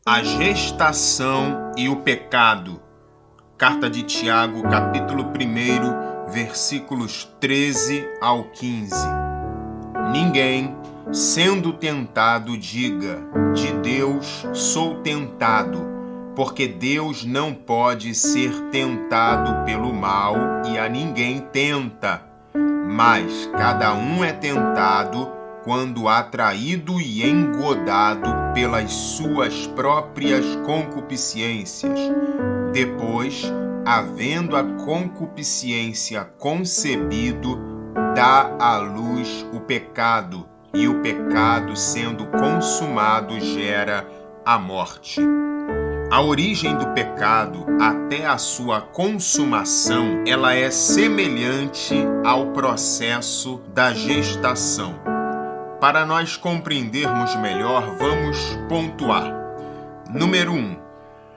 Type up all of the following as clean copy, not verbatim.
A gestação e o pecado. Carta de Tiago, capítulo 1, versículos 13 ao 15. Ninguém, sendo tentado, diga: de Deus sou tentado, porque Deus não pode ser tentado pelo mal e a ninguém tenta. Mas cada um é tentado quando atraído e engodado pelas suas próprias concupiscências. Depois, havendo a concupiscência concebido, dá à luz o pecado, e o pecado, sendo consumado, gera a morte. A origem do pecado até a sua consumação, ela é semelhante ao processo da gestação. Para nós compreendermos melhor, vamos pontuar. Número 1.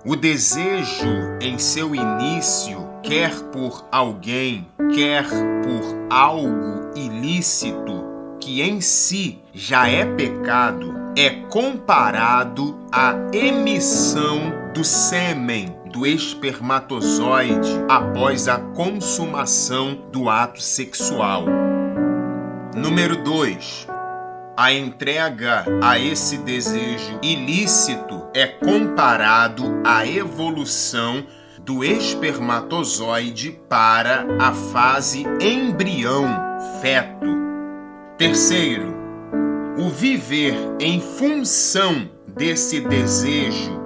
O desejo em seu início, quer por alguém, quer por algo ilícito, que em si já é pecado, é comparado à emissão do sêmen, do espermatozoide, após a consumação do ato sexual. Número 2. A entrega a esse desejo ilícito é comparado à evolução do espermatozoide para a fase embrião, feto. Terceiro, o viver em função desse desejo,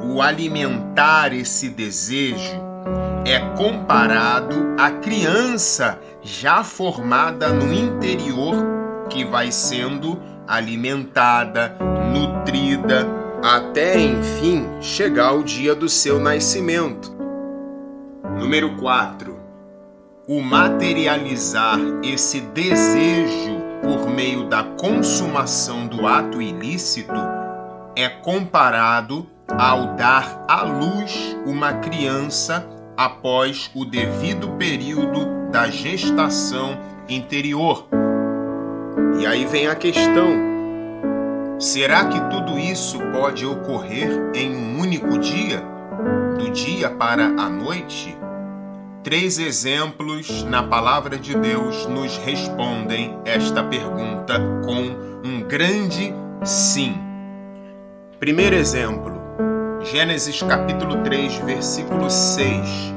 o alimentar esse desejo, é comparado à criança já formada no interior, que vai sendo alimentada, nutrida, até enfim chegar o dia do seu nascimento. Número 4. O materializar esse desejo por meio da consumação do ato ilícito é comparado ao dar à luz uma criança após o devido período da gestação interior. E aí vem a questão: será que tudo isso pode ocorrer em um único dia? Do dia para a noite? 3 exemplos na palavra de Deus nos respondem esta pergunta com um grande sim. Primeiro exemplo, Gênesis capítulo 3, versículo 6.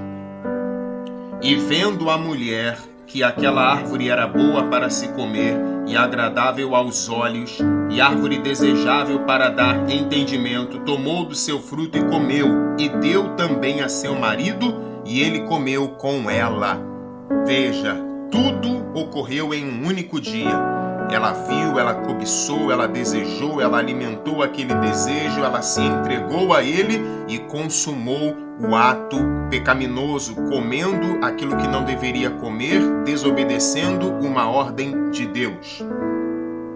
E vendo a mulher que aquela árvore era boa para se comer e agradável aos olhos, e árvore desejável para dar entendimento, tomou do seu fruto e comeu, e deu também a seu marido, e ele comeu com ela. Veja, tudo ocorreu em um único dia. Ela viu, ela cobiçou, ela desejou, ela alimentou aquele desejo, ela se entregou a ele e consumou o ato pecaminoso, comendo aquilo que não deveria comer, desobedecendo uma ordem de Deus.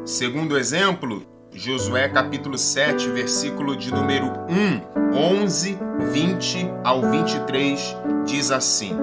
Segundo exemplo, Josué capítulo 7, versículo de número 1, 11, 20 ao 23, diz assim: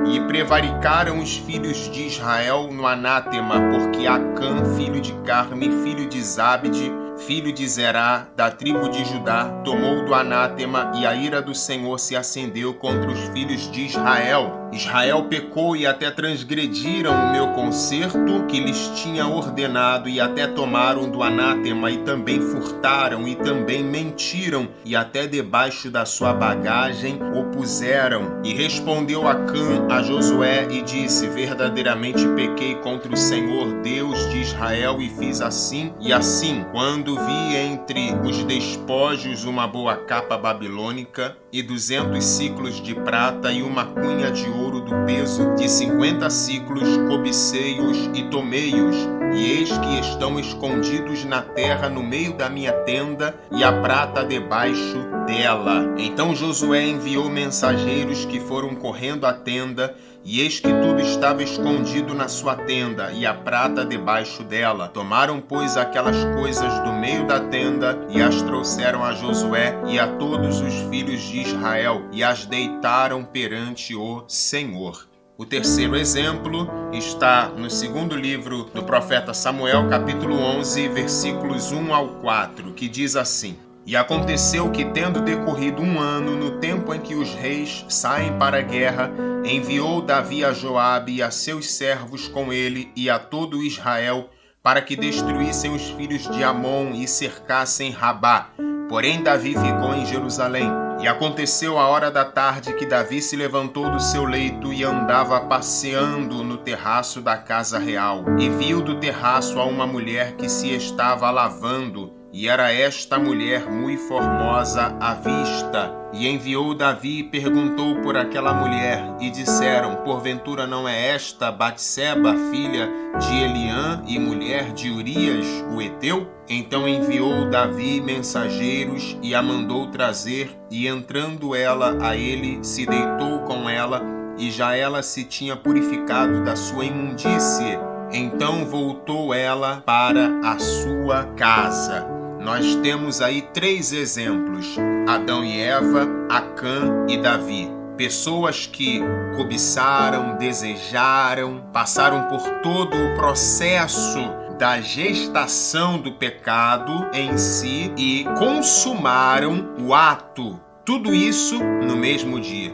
E prevaricaram os filhos de Israel no anátema, porque Acã, filho de Carme, filho de Zabde, filho de Zerá, da tribo de Judá, tomou do anátema, e a ira do Senhor se acendeu contra os filhos de Israel. Israel pecou e até transgrediram o meu concerto que lhes tinha ordenado, e até tomaram do anátema, e também furtaram, e também mentiram, e até debaixo da sua bagagem o puseram. E respondeu Acã a Josué e disse: verdadeiramente pequei contra o Senhor Deus de Israel, e fiz assim e assim, quando vi entre os despojos uma boa capa babilônica e 200 ciclos de prata e uma cunha de ouro do peso de 50 ciclos, cobicei-os e tomei-os, e eis que estão escondidos na terra no meio da minha tenda, e a prata debaixo dela. Então Josué enviou mensageiros que foram correndo à tenda, e eis que tudo estava escondido na sua tenda, e a prata debaixo dela. Tomaram, pois, aquelas coisas do meio da tenda, e as trouxeram a Josué e a todos os filhos de Israel, e as deitaram perante o Senhor. O terceiro exemplo está no segundo livro do profeta Samuel, capítulo 11, versículos 1 ao 4, que diz assim: E aconteceu que, tendo decorrido 1 ano, no tempo em que os reis saem para a guerra, enviou Davi a Joabe e a seus servos com ele e a todo Israel, para que destruíssem os filhos de Amon e cercassem Rabá. Porém Davi ficou em Jerusalém. E aconteceu a hora da tarde que Davi se levantou do seu leito e andava passeando no terraço da casa real. E viu do terraço a uma mulher que se estava lavando, e era esta mulher muito formosa à vista. E enviou Davi e perguntou por aquela mulher, e disseram: porventura não é esta Batseba, filha de Eliã e mulher de Urias, o heteu? Então enviou Davi mensageiros e a mandou trazer, e entrando ela a ele, se deitou com ela, e já ela se tinha purificado da sua imundície. Então voltou ela para a sua casa. Nós temos aí 3 exemplos: Adão e Eva, Acã e Davi. Pessoas que cobiçaram, desejaram, passaram por todo o processo da gestação do pecado em si e consumaram o ato. Tudo isso no mesmo dia.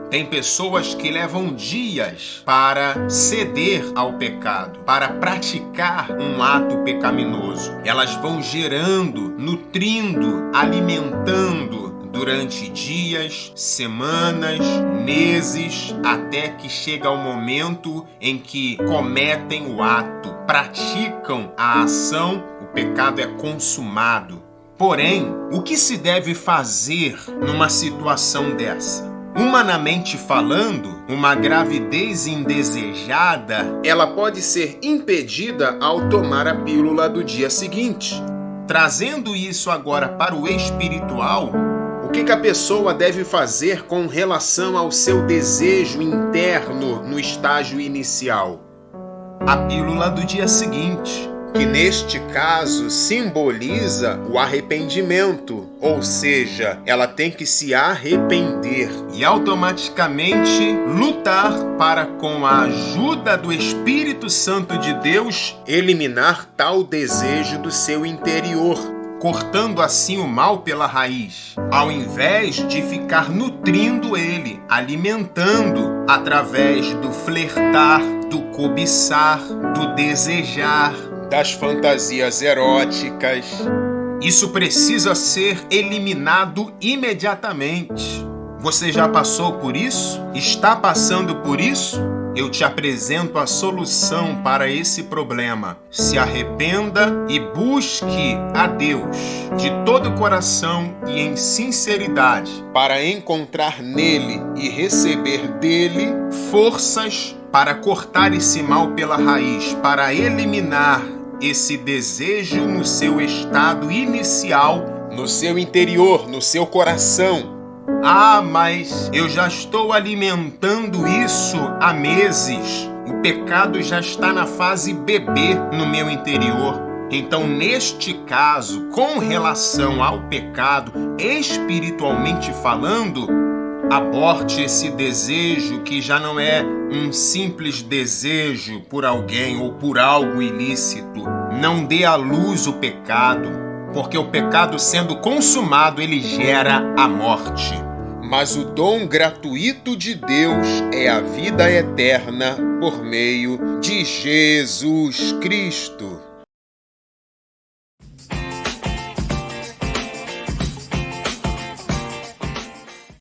Tem pessoas que levam dias para ceder ao pecado, para praticar um ato pecaminoso. Elas vão gerando, nutrindo, alimentando durante dias, semanas, meses, até que chega o momento em que cometem o ato, praticam a ação, o pecado é consumado. Porém, o que se deve fazer numa situação dessa? Humanamente falando, uma gravidez indesejada, ela pode ser impedida ao tomar a pílula do dia seguinte. Trazendo isso agora para o espiritual, o que a pessoa deve fazer com relação ao seu desejo interno no estágio inicial? A pílula do dia seguinte, que neste caso simboliza o arrependimento, ou seja, ela tem que se arrepender e automaticamente lutar para, com a ajuda do Espírito Santo de Deus, eliminar tal desejo do seu interior, cortando assim o mal pela raiz, ao invés de ficar nutrindo ele, alimentando através do flertar, do cobiçar, do desejar, das fantasias eróticas. Isso precisa ser eliminado imediatamente. Você já passou por isso? Está passando por isso? Eu te apresento a solução para esse problema. Se arrependa e busque a Deus de todo o coração e em sinceridade, para encontrar nele e receber dele forças para cortar esse mal pela raiz, para eliminar esse desejo no seu estado inicial, no seu interior, no seu coração. Ah, mas eu já estou alimentando isso há meses. O pecado já está na fase bebê no meu interior. Então, neste caso, com relação ao pecado, espiritualmente falando, aborte esse desejo que já não é um simples desejo por alguém ou por algo ilícito. Não dê à luz o pecado, porque o pecado sendo consumado, ele gera a morte. Mas o dom gratuito de Deus é a vida eterna por meio de Jesus Cristo.